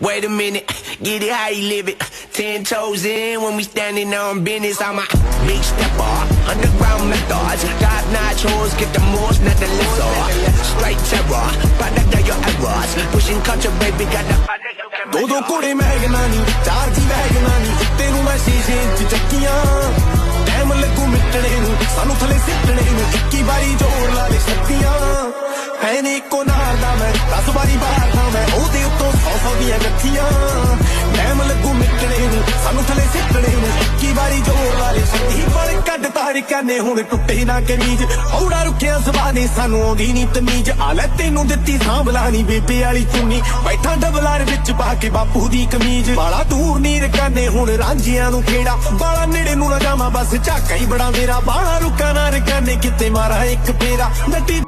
Wait a minute, get it how you live it. 10 toes in when we standing on business. I'm a big stepper, underground methods. Top-notch hoes, get the most, not the lesser. Straight terror, product of your errors. Pushing culture, baby, got the ਦੋ ਕੋੜੇ ਮਹਿਗਨਾ ਨੀ ਚਾਰ ਜੀ ਵਹਿਗਨਾ ਨੀ ਤੈਨੂੰ ਮੈਂ ਸ਼ੀਸ਼ੇ 'ਚ ਚੱਕੀਆਂ time ਲੱਗੂ ਮਿੱਟਣੇ ਨੂੰ ਸਾਨੂੰ ਥਲੇ ਸਿੱਟਣੇ ਨੂੰ 21 ਵਾਰੀ ਜੋੜ ਲਾ ਲੈ ਸ਼ਕਤੀਆਂ ਹੈ ਨੀ ਇੱਕੋ ਨਾਰ ਦਾ ਮੈਂ 10 ਵਾਰੀ ਬਾਹਰ ਦਾ ਮੈਂ ਉਹਦੇ ਉੱਤੋਂ 100 ਦੀਆਂ ਗੱਠੀਆਂ ਟਾਈਮ ਲੱਗੂ ਮਿੱਟਣੇ ਨੂੰ ਸਾਨੂੰ ਥਲੇ ਸਿੱਟਣੇ ਨੂੰ 21 ਵਾਰੀ ਜੋੜ ਲਾ ਲੈ ਸ਼ਕਤੀ ਪਰ ਕੱਢ ਤਾਰ ਕਰਨੇ ਹੁਣ ਟੁੱਟੇ ਨਾ ਕਮੀਜ਼ ਹੌੜਾ ਰੁਕਿਆ ਸਵਾ ਨੇ ਸਾਨੂੰ ਆਉਂਦੀ ਨੀ ਤਮੀਜ਼ ਆ ਲੈ ਤੈਨੂੰ ਦਿੱਤੀ ਸਾਂਭਲਾ ਨੀ ਬੇਬੇ ਵਾਲੀ ਚੁੰਨੀ ਬੈਠਾ ਡਬਲਾਰ ਵਿੱਚ ਪਾ ਕੇ ਬਾਪੂ ਦੀ ਕਮੀਜ਼ ਬਾਲਾ ਦੂਰ ਨੀ ਰਕਾਨੇ ਹੁਣ ਰਾਂਝਿਆਂ ਨੂੰ ਖੇੜਾ ਬਾਲਾ ਨੇੜੇ ਨੂੰ ਨਾ ਜਾਵਾਂ ਬਸ ਝਾਕਾ ਹੀ ਬੜਾ ਮੇਰਾ ਬਾਲਾ ਰੁਕਾ ਨਾ ਰਕਾਨੇ ਕਿਤੇ ਮਾਰਾ ਇੱਕ ਫੇਰਾ ਨੱਟੀ